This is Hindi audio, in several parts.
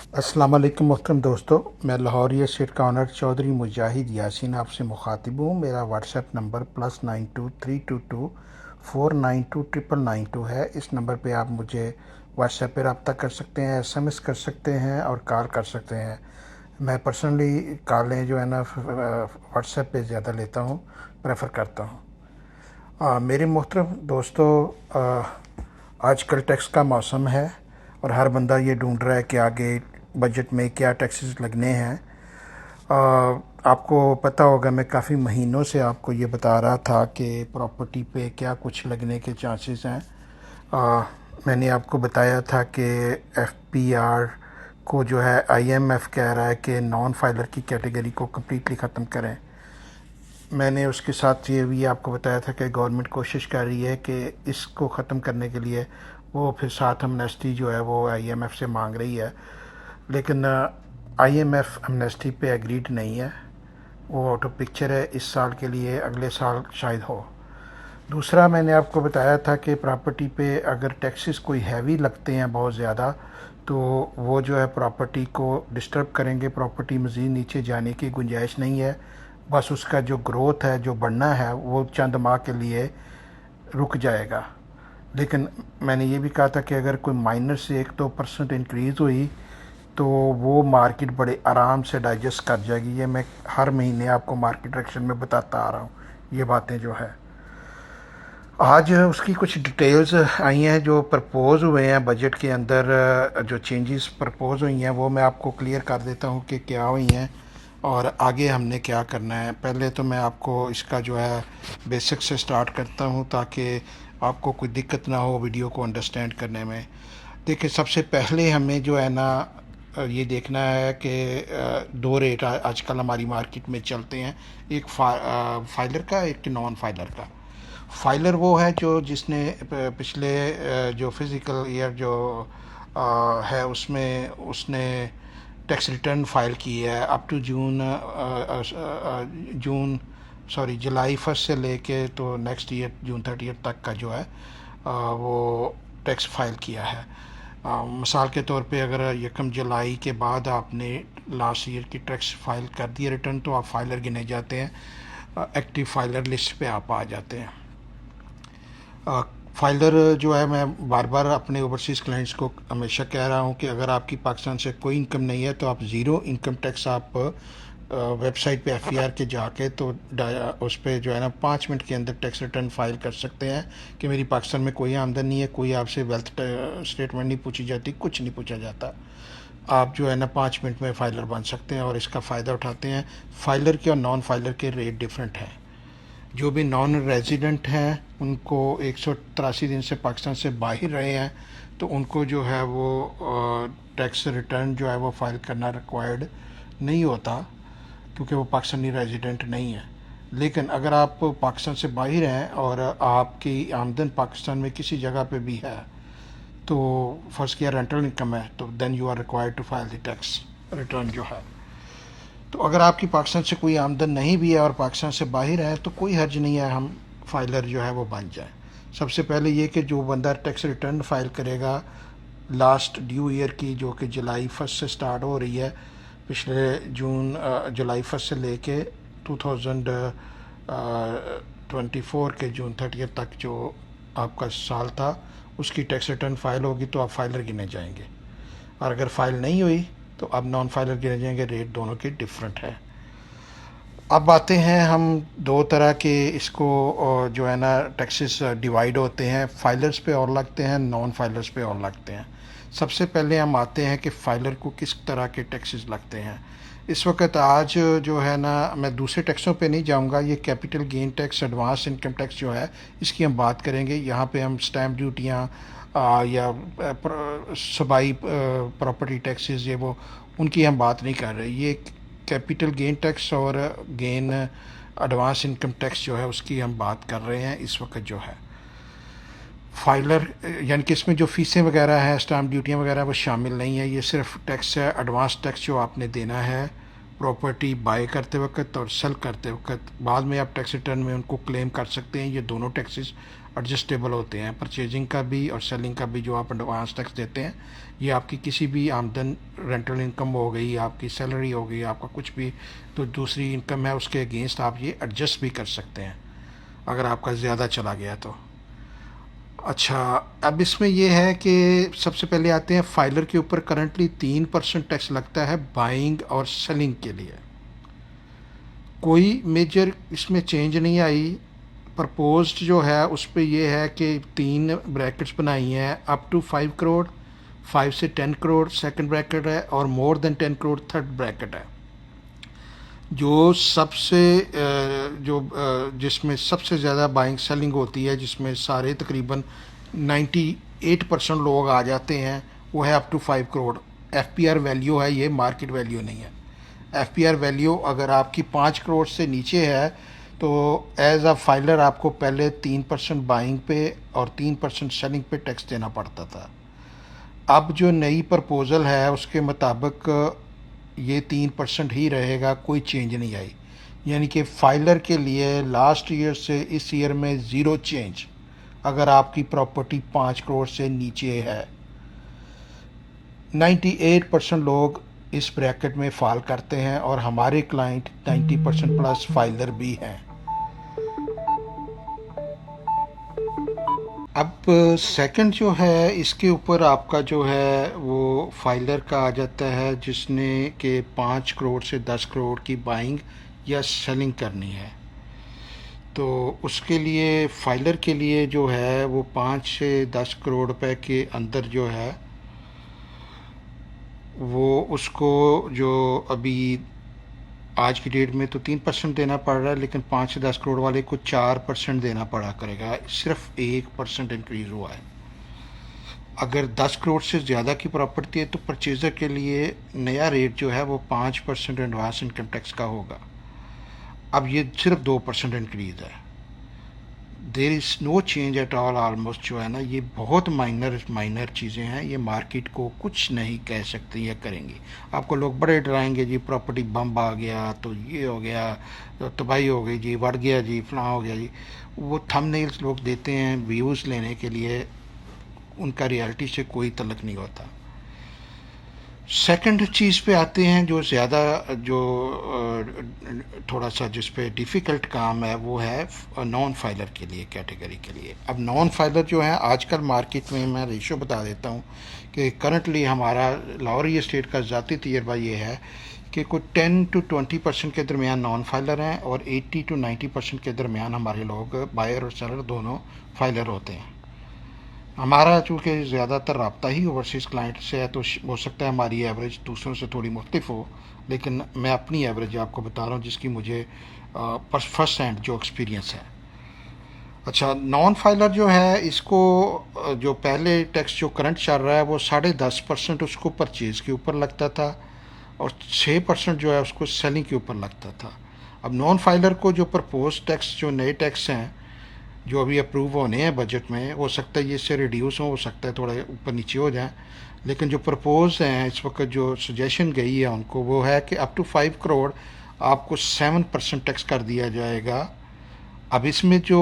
अस्सलाम वालेकुम मोहतरम दोस्तों, मैं लाहौर स्टेट का ऑनर चौधरी मुजाहिद यासीन आपसे मुखातिब हूँ। मेरा व्हाट्सएप नंबर +923224929992 है। इस नंबर पे आप मुझे व्हाट्सएप पे रब्ता कर सकते हैं, एसएमएस कर सकते हैं और कॉल कर सकते हैं। मैं पर्सनली कॉलें जो है ना व्हाट्सएप पे ज़्यादा लेता हूँ, प्रेफर करता हूँ। मेरे मोहतरम दोस्तों, आजकल टैक्स का मौसम है और हर बंदा ये ढूंढ रहा है कि आगे बजट में क्या टैक्सेस लगने हैं। आपको पता होगा, मैं काफ़ी महीनों से आपको ये बता रहा था कि प्रॉपर्टी पे क्या कुछ लगने के चांसेस हैं। मैंने आपको बताया था कि एफपीआर को जो है आईएमएफ कह रहा है कि नॉन फाइलर की कैटेगरी को कम्प्लीटली ख़त्म करें। मैंने उसके साथ ये भी आपको बताया था कि गवर्नमेंट कोशिश कर रही है कि इसको ख़त्म करने के लिए वो फिर साथ अमनेस्टी जो है वो आईएमएफ से मांग रही है, लेकिन आईएमएफ अमनेस्टी पे एग्रीड नहीं है। वो आउट ऑफ पिक्चर है इस साल के लिए, अगले साल शायद हो। दूसरा, मैंने आपको बताया था कि प्रॉपर्टी पे अगर टैक्सेस कोई हैवी लगते हैं बहुत ज़्यादा, तो वो जो है प्रॉपर्टी को डिस्टर्ब करेंगे, प्रॉपर्टी मज़ीद नीचे जाने की गुंजाइश नहीं है। बस उसका जो ग्रोथ है, जो बढ़ना है, वो चंद माह के लिए रुक जाएगा। लेकिन मैंने ये भी कहा था कि अगर कोई माइनर से 1-2% इंक्रीज़ हुई तो वो मार्केट बड़े आराम से डाइजेस्ट कर जाएगी। ये मैं हर महीने आपको मार्केट डायरेक्शन में बताता आ रहा हूँ ये बातें जो है। आज उसकी कुछ डिटेल्स आई हैं जो प्रपोज़ हुए हैं बजट के अंदर। जो चेंजेस प्रपोज़ हुई हैं वो मैं आपको क्लियर कर देता हूँ कि क्या हुई हैं और आगे हमने क्या करना है। पहले तो मैं आपको इसका जो है बेसिक से स्टार्ट करता हूँ ताकि आपको कोई दिक्कत ना हो वीडियो को अंडरस्टैंड करने में। देखिए, सबसे पहले हमें जो है ना ये देखना है कि दो रेट आजकल हमारी मार्केट में चलते हैं, एक फाइलर का, एक नॉन फाइलर का। फाइलर वो है जो जिसने पिछले जो फिज़िकल ईयर जो है उसमें उसने टैक्स रिटर्न फाइल की है अप टू जून सॉरी जुलाई 1 से लेके तो नेक्स्ट ईयर जून 30 तक का जो है वो टैक्स फाइल किया है। मिसाल के तौर पे अगर 1 जुलाई के बाद आपने लास्ट ईयर की टैक्स फाइल कर दी है रिटर्न, तो आप फाइलर गिने जाते हैं, एक्टिव फाइलर लिस्ट पे आप आ जाते हैं। फाइलर जो है, मैं बार बार अपने ओवरसीज़ क्लाइंट्स को हमेशा कह रहा हूँ कि अगर आपकी पाकिस्तान से कोई इनकम नहीं है तो आप ज़ीरो इनकम टैक्स आप वेबसाइट पे एफईआर के जाके तो उस पर जो है ना 5 मिनट के अंदर टैक्स रिटर्न फाइल कर सकते हैं कि मेरी पाकिस्तान में कोई आमदन नहीं है, कोई आपसे वेल्थ स्टेटमेंट नहीं पूछी जाती, कुछ नहीं पूछा जाता। आप जो है ना 5 मिनट में फाइलर बन सकते हैं और इसका फ़ायदा उठाते हैं। फाइलर के और नॉन फाइलर के रेट डिफरेंट हैं। जो भी नॉन रेजिडेंट हैं उनको 183 दिन से पाकिस्तान से बाहर रहे हैं तो उनको जो है वो टैक्स रिटर्न जो है वो फाइल करना रिक्वायर्ड नहीं होता, क्योंकि वो पाकिस्तानी रेजिडेंट नहीं है। लेकिन अगर आप पाकिस्तान से बाहर हैं और आपकी आमदन पाकिस्तान में किसी जगह पे भी है, तो फर्स्ट किया रेंटल इनकम है, तो then you are required to file the tax return जो है। तो अगर आपकी पाकिस्तान से कोई आमदन नहीं भी है और पाकिस्तान से बाहर है तो कोई हर्ज नहीं है हम फाइलर जो है वो बन जाए। सबसे पहले ये कि जो बंदा टैक्स रिटर्न फाइल करेगा लास्ट ड्यू ईयर की, जो कि जुलाई 1 से स्टार्ट हो रही है, पिछले जुलाई 1 से लेके 2024 के जून 30 तक जो आपका साल था, उसकी टैक्स रिटर्न फाइल होगी तो आप फाइलर गिने जाएंगे। और अगर फाइल नहीं हुई तो अब नॉन फाइलर गिने जाएंगे। रेट दोनों के डिफरेंट है। अब आते हैं हम दो तरह के इसको जो है ना टैक्सेस डिवाइड होते हैं, फाइलर्स पे और लगते हैं, नॉन फाइलर्स पे और लगते हैं। सबसे पहले हम आते हैं कि फाइलर को किस तरह के टैक्सेस लगते हैं। इस वक्त आज जो है ना, मैं दूसरे टैक्सों पे नहीं जाऊंगा, ये capital gain tax, advance income tax जो है इसकी हम बात करेंगे। यहाँ पे हम स्टैम्प ड्यूटियाँ या सबाई प्रॉपर्टी टैक्सेस ये वो उनकी हम बात नहीं कर रहे। ये कैपिटल गेन टैक्स और गेन एडवांस इनकम टैक्स जो है उसकी हम बात कर रहे हैं इस वक्त जो है। फाइलर यानी कि इसमें जो फ़ीसें वगैरह हैं, स्टाम्प ड्यूटियाँ वगैरह, वो शामिल नहीं है। ये सिर्फ टैक्स है, एडवांस टैक्स जो आपने देना है प्रॉपर्टी बाय करते वक्त और सेल करते वक्त। बाद में आप टैक्स रिटर्न में उनको क्लेम कर सकते हैं। ये दोनों टैक्सेस एडजस्टेबल होते हैं, परचेजिंग का भी और सेलिंग का भी। जो आप एडवांस टैक्स देते हैं ये आपकी किसी भी आमदन, रेंटल इनकम हो गई, आपकी सैलरी हो गई, आपका कुछ भी तो दूसरी इनकम है उसके अगेंस्ट आप ये एडजस्ट भी कर सकते हैं अगर आपका ज़्यादा चला गया तो। अच्छा, अब इसमें ये है कि सबसे पहले आते हैं फाइलर के ऊपर। करंटली 3% टैक्स लगता है बाइंग और सेलिंग के लिए। कोई मेजर इसमें चेंज नहीं आई। प्रपोज्ड जो है उस पर यह है कि 3 ब्रैकेट्स बनाई हैं, अप टू 5 करोड़, 5 से 10 करोड़ सेकंड ब्रैकेट है, और more than 10 crore third bracket है। जो सबसे जिसमें सबसे ज़्यादा बाइंग सेलिंग होती है, जिसमें सारे तकरीबन 98% लोग आ जाते हैं, वो है up to 5 crore. FPR value है ये, मार्केट वैल्यू नहीं है। FPR वैल्यू अगर आपकी 5 करोड़ से नीचे है तो एज अ फाइलर आपको पहले 3% बाइंग पे और 3% सेलिंग पे टैक्स देना पड़ता था। अब जो नई प्रपोज़ल है उसके मुताबिक ये 3% ही रहेगा, कोई चेंज नहीं आई। यानी कि फाइलर के लिए लास्ट ईयर से इस ईयर में ज़ीरो चेंज अगर आपकी प्रॉपर्टी 5 करोड़ से नीचे है। 98% लोग इस ब्रैकेट में फॉल करते हैं और हमारे क्लाइंट 90% प्लस फाइलर भी हैं। अब सेकंड जो है इसके ऊपर आपका जो है वो फाइलर का आ जाता है जिसने कि 5 करोड़ से 10 करोड़ की बाइंग या सेलिंग करनी है। तो उसके लिए फाइलर के लिए जो है वो 5 से 10 करोड़ रुपए के अंदर जो है वो उसको जो अभी आज की डेट में तो 3% देना पड़ रहा है, लेकिन 5 से 10 करोड़ वाले को 4% देना पड़ा करेगा। सिर्फ 1% इंक्रीज़ हुआ है। अगर 10 करोड़ से ज़्यादा की प्रॉपर्टी है तो परचेज़र के लिए नया रेट जो है वो 5% एडवांस इनकम टैक्स का होगा। अब ये सिर्फ 2% इंक्रीज़ है। There is no change at all. Almost जो है ना, ये बहुत माइनर चीज़ें हैं, ये मार्केट को कुछ नहीं कह सकती या करेंगी। आपको लोग बड़े डराएंगे जी, प्रॉपर्टी बम आ गया तो ये हो गया, तो तबाही हो गई जी, बढ़ गया जी, फलां हो गया जी। वो थंबनेल्स लोग देते हैं व्यूज़ लेने के लिए, उनका रियलिटी से कोई तल्लुक़ नहीं होता। सेकंड चीज़ पे आते हैं जो ज़्यादा जो थोड़ा सा जिस पे डिफ़िकल्ट काम है वो है नॉन फाइलर के लिए, कैटेगरी के लिए। अब नॉन फाइलर जो है आजकल मार्केट में, मैं रेशो बता देता हूँ कि करंटली हमारा लाहौर स्टेट का ज़ाती तजर्बा ये है कि कोई 10 to 20% के दरमियान नॉन फाइलर हैं और 80 to 90% के दरमियान हमारे लोग बायर और सेलर दोनों फाइलर होते हैं। हमारा चूँकि ज़्यादातर रब्ता ही ओवरसीज़ क्लाइंट से है तो हो सकता है हमारी एवरेज दूसरों से थोड़ी मुख्तलिफ हो, लेकिन मैं अपनी एवरेज आपको बता रहा हूँ जिसकी मुझे फर्स्ट हैंड जो एक्सपीरियंस है। अच्छा, नॉन फाइलर जो है इसको जो पहले टैक्स जो करंट चल रहा है वो 10.5% उसको परचेज़ के ऊपर लगता था और 6% जो है उसको सेलिंग के ऊपर लगता था। अब नॉन फाइलर को जो प्रपोज टैक्स, जो नए टैक्स हैं जो अभी अप्रूव होने हैं बजट में, हो सकता है ये इससे रिड्यूस हो सकता है थोड़ा ऊपर नीचे हो जाए, लेकिन जो प्रपोज हैं इस वक्त जो सजेशन गई है उनको वो है कि अप टू 5 करोड़ आपको 7% टैक्स कर दिया जाएगा। अब इसमें जो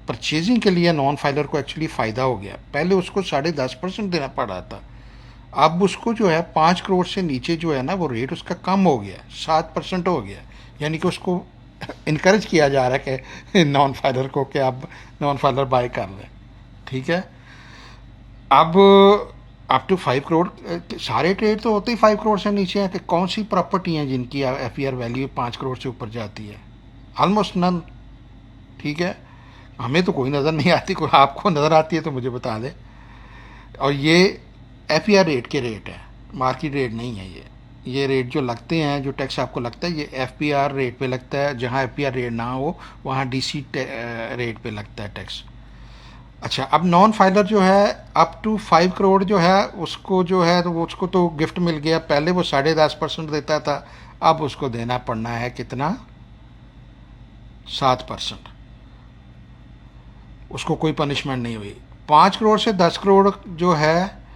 परचेजिंग के लिए नॉन फाइलर को एक्चुअली फ़ायदा हो गया, पहले उसको 10.5% देना पड़ रहा था, अब उसको जो है 5 करोड़ से नीचे जो है ना वो रेट उसका कम हो गया, 7% हो गया। यानी कि उसको इनकरेज किया जा रहा है कि नॉन फाइलर को कि आप नॉन फाइलर बाय कर लें। ठीक है, अब अप टू 5 करोड़ सारे ट्रेड तो होते ही 5 करोड़ से नीचे हैं कि कौन सी प्रॉपर्टी हैं जिनकी FPR वैल्यू 5 करोड़ से ऊपर जाती है? Almost none. ठीक है, हमें तो कोई नज़र नहीं आती, कोई आपको नज़र आती है तो मुझे बता दें। और ये FPR रेट के रेट है, मार्केट रेट नहीं है। ये रेट जो लगते हैं, जो टैक्स आपको लगता है, ये FPR रेट पे लगता है। जहाँ FPR रेट ना हो वहाँ DC रेट पे लगता है टैक्स। अच्छा, अब नॉन फाइलर जो है अप टू 5 करोड़ जो है उसको जो है तो उसको तो गिफ्ट मिल गया। पहले वो 10.5% देता था, अब उसको देना पड़ना है कितना? 7%। उसको कोई पनिशमेंट नहीं हुई। 5 करोड़ से 10 करोड़ जो है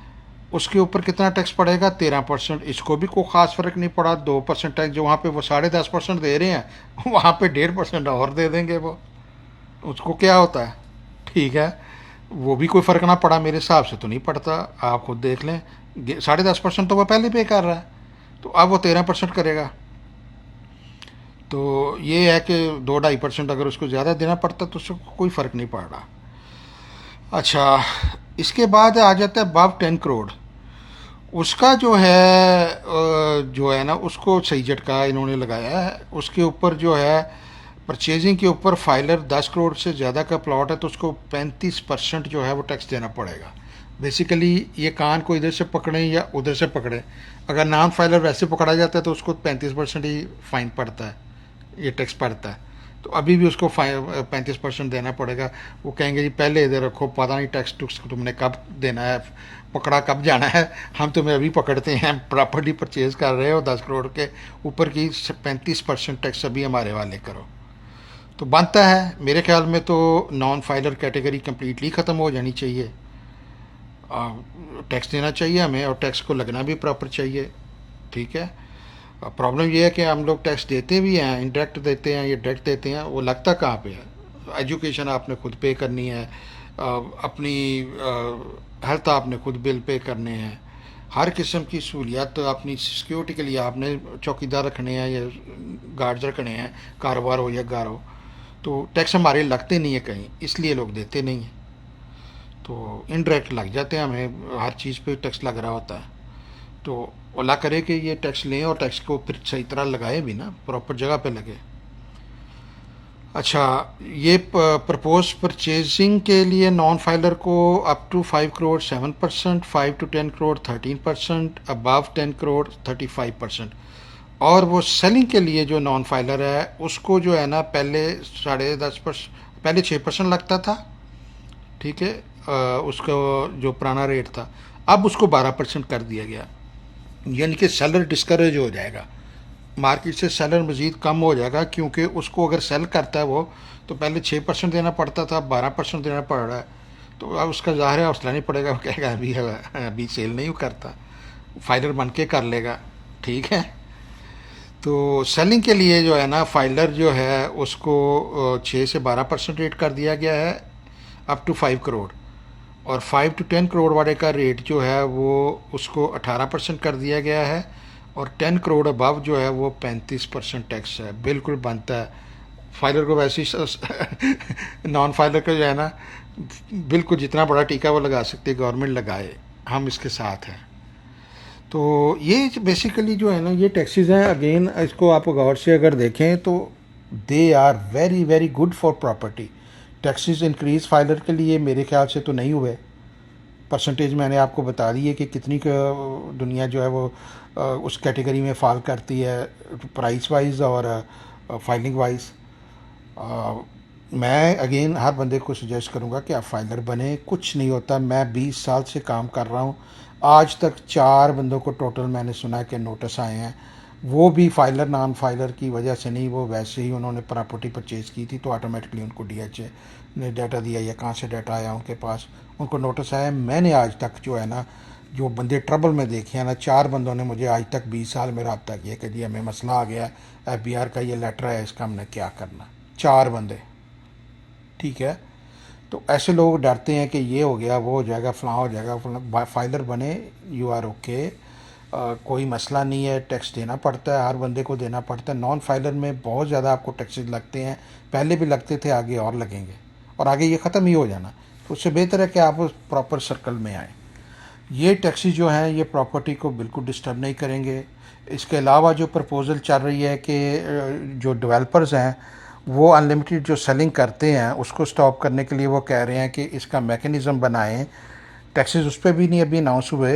उसके ऊपर कितना टैक्स पड़ेगा? 13%। इसको भी कोई ख़ास फ़र्क नहीं पड़ा, 2% टैक्स। जो वहाँ पे वो 10.5% दे रहे हैं वहाँ पे 1.5% और दे देंगे वो, उसको क्या होता है? ठीक है, वो भी कोई फ़र्क ना पड़ा, मेरे हिसाब से तो नहीं पड़ता, आप खुद देख लें। 10.5% तो वह पहले पे कर रहा है, तो अब वो 13% करेगा। तो ये है कि 2-2.5% अगर उसको ज़्यादा देना पड़ता तो उसको कोई फ़र्क नहीं पड़ रहा। अच्छा, इसके बाद आ जाता है अबव 10 करोड़। उसका जो है ना, उसको सही झटका इन्होंने लगाया है। उसके ऊपर जो है, परचेजिंग के ऊपर फाइलर 10 करोड़ से ज़्यादा का प्लॉट है तो उसको 35% जो है वो टैक्स देना पड़ेगा। बेसिकली ये कान को इधर से पकड़ें या उधर से पकड़ें, अगर नॉन फाइलर वैसे पकड़ा जाता है तो उसको 35% ही फाइन पड़ता है, ये टैक्स पड़ता है। तो अभी भी उसको 35% देना पड़ेगा। वो कहेंगे जी पहले इधर रखो, पता नहीं टैक्स टुक्स तुमने कब देना है, पकड़ा कब जाना है, हम तुम्हें अभी पकड़ते हैं। प्रॉपर्टी परचेज कर रहे हो 10 करोड़ के ऊपर की, 35% टैक्स अभी हमारे वाले करो। तो बनता है मेरे ख्याल में तो नॉन फाइलर कैटेगरी कम्प्लीटली ख़त्म हो जानी चाहिए। टैक्स देना चाहिए हमें, और टैक्स को लगना भी प्रॉपर चाहिए। ठीक है। प्रॉब्लम ये है कि हम लोग टैक्स देते भी हैं, इंडायरेक्ट देते हैं या डायरेक्ट देते हैं, वो लगता कहाँ पे है। एजुकेशन आपने खुद पे करनी है, अपनी हेल्थ आपने खुद बिल पे करने हैं, हर किस्म की सहूलियत अपनी सिक्योरिटी के लिए आपने चौकीदार रखने हैं या गार्ड्स रखने हैं, कारोबार हो या घर हो। तो टैक्स हमारे लगते नहीं है कहीं, इसलिए लोग देते नहीं हैं। तो इनडायरेक्ट लग जाते हैं, हमें हर चीज़ पे टैक्स लग रहा होता है। तो अल्लाह करे कि ये टैक्स लें और टैक्स को फिर सही तरह लगाए भी ना, प्रॉपर जगह पे लगे। अच्छा, ये प्रपोज परचेजिंग के लिए नॉन फाइलर को up to 5 crore 7%, 5 to 10 crore 13%, above 10 crore 35%। और वो सेलिंग के लिए जो नॉन फाइलर है उसको जो है ना, पहले 10.5%, पहले 6% लगता था। ठीक है, उसका जो पुराना रेट था, अब उसको 12% कर दिया गया। यानी कि सेलर डिस्करेज हो जाएगा, मार्केट से सेलर मज़ीद कम हो जाएगा, क्योंकि उसको अगर सेल करता है वो, तो पहले 6% देना पड़ता था, 12% देना पड़ रहा है। तो अब उसका ज़ाहिर है हौसला नहीं पड़ेगा, वो कहेगा अभी सेल नहीं करता, फाइलर बन के कर लेगा। ठीक है। तो सेलिंग के लिए जो है ना, फाइलर जो है उसको 6 से 12% रेट कर दिया गया है, अप टू 5 करोड़। और 5 to 10 करोड़ वाले का रेट जो है वो उसको 18% कर दिया गया है। और 10 करोड़ अबव जो है वो 35% टैक्स है, बिल्कुल बनता है। फाइलर को वैसे ही नॉन फाइलर का जो है ना, बिल्कुल जितना बड़ा टीका वो लगा सकती है, गवर्नमेंट लगाए, हम इसके साथ हैं। तो ये बेसिकली जो है ना, ये टैक्सेस हैं। अगेन इसको आप गौर से अगर देखें तो they are very very good for property. Taxes increase filer के लिए मेरे ख्याल से तो नहीं हुए। परसेंटेज मैंने आपको बता दी है कि कितनी दुनिया जो है वो उस कैटेगरी में फॉल करती है, प्राइस वाइज और फाइलिंग वाइज। मैं अगेन हर बंदे को सजेस्ट करूंगा कि आप फाइलर बने, कुछ नहीं होता। मैं 20 साल से काम कर रहा हूँ, आज तक 4 बंदों को टोटल मैंने सुना कि नोटिस आए हैं, वो भी फाइलर नॉन फाइलर की वजह से नहीं, वो वैसे ही उन्होंने प्रॉपर्टी परचेज़ की थी तो ऑटोमेटिकली उनको डीएचए ने डाटा दिया, या कहाँ से डाटा आया उनके पास, उनको नोटिस आया। मैंने आज तक जो है ना, जो बंदे ट्रबल में देखे हैं ना, 4 बंदों ने मुझे आज तक 20 साल में रब्ता किया कि जी हमें मसला आ गया, एफबीआर का ये लेटर है, इसका हमने क्या करना। 4 बंदे। ठीक है। तो ऐसे लोग डरते हैं कि ये हो गया, वो हो जाएगा, फलां हो जाएगा। फाइलर बने, यू आर ओके, कोई मसला नहीं है। टैक्स देना पड़ता है, हर बंदे को देना पड़ता है। नॉन फाइलर में बहुत ज़्यादा आपको टैक्सेस लगते हैं, पहले भी लगते थे, आगे और लगेंगे, और आगे ये ख़त्म ही हो जाना। तो उससे बेहतर है कि आप उस प्रॉपर सर्कल में आएँ। ये टैक्सेस जो हैं ये प्रॉपर्टी को बिल्कुल डिस्टर्ब नहीं करेंगे। इसके अलावा जो प्रपोज़ल चल रही है कि जो डेवलपर्स हैं वो अनलिमिटेड जो सेलिंग करते हैं उसको स्टॉप करने के लिए वो कह रहे हैं कि इसका मेकनिज़म बनाएं। टैक्सेस उस पर भी नहीं अभी अनाउंस हुए,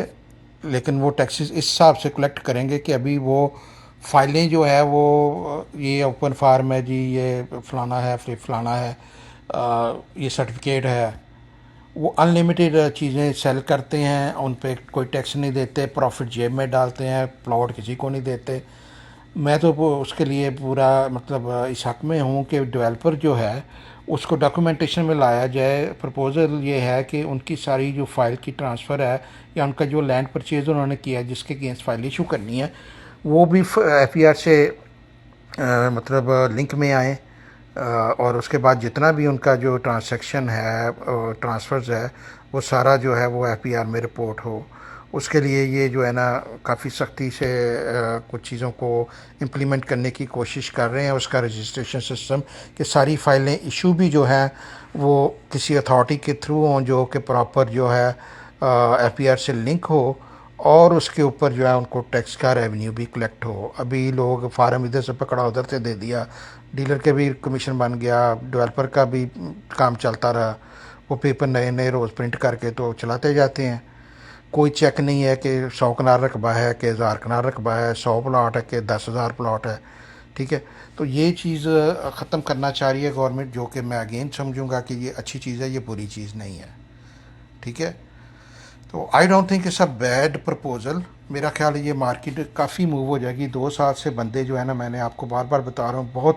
लेकिन वो टैक्सेस इस हिसाब से कलेक्ट करेंगे कि अभी वो फाइलें जो है वो, ये ओपन फार्म है जी, ये फलाना है, फिर फलाना है, ये सर्टिफिकेट है, वो अनलिमिटेड चीज़ें सेल करते हैं, उन पे कोई टैक्स नहीं देते, प्रॉफिट जेब में डालते हैं, प्लॉट किसी को नहीं देते। मैं तो उसके लिए पूरा मतलब इस हक़ में हूँ कि डेवलपर जो है उसको डॉक्यूमेंटेशन में लाया जाए। प्रपोज़ल ये है कि उनकी सारी जो फ़ाइल की ट्रांसफ़र है, या उनका जो लैंड परचेज़ उन्होंने किया है जिसके अगेंस्ट फ़ाइल इशू करनी है, वो भी एफईआर से मतलब लिंक में आए, और उसके बाद जितना भी उनका जो ट्रांसैक्शन है, ट्रांसफ़र्स है, वो सारा जो है वो एफपीआर में रिपोर्ट हो। उसके लिए ये जो है ना काफ़ी सख्ती से कुछ चीज़ों को इम्प्लीमेंट करने की कोशिश कर रहे हैं। उसका रजिस्ट्रेशन सिस्टम कि सारी फाइलें इशू भी जो हैं वो किसी अथॉरिटी के थ्रू हों जो कि प्रॉपर जो है एफपीआर से लिंक हो, और उसके ऊपर जो है उनको टैक्स का रेवेन्यू भी कलेक्ट हो। अभी लोग फार्म इधर से पकड़ा उधर से दे दिया, डीलर के भी कमीशन बन गया, डेवलपर का भी काम चलता रहा। वो पेपर नए नए रोज़ प्रिंट करके तो चलाते जाते हैं। कोई चेक नहीं है कि 100 कनाल रकबा है कि 1000 कनाल रकबा है, 100 प्लाट है कि 10,000 प्लाट है। ठीक है, तो ये चीज़ ख़त्म करना चाह रही है गवर्नमेंट, जो कि मैं अगेन समझूंगा कि ये अच्छी चीज़ है, ये बुरी चीज़ नहीं है। ठीक है, तो I don't think it's a bad proposal. मेरा ख्याल है ये मार्केट काफ़ी मूव हो जाएगी। 2 साल से बंदे जो है ना, मैंने आपको बार बार बता रहा हूँ, बहुत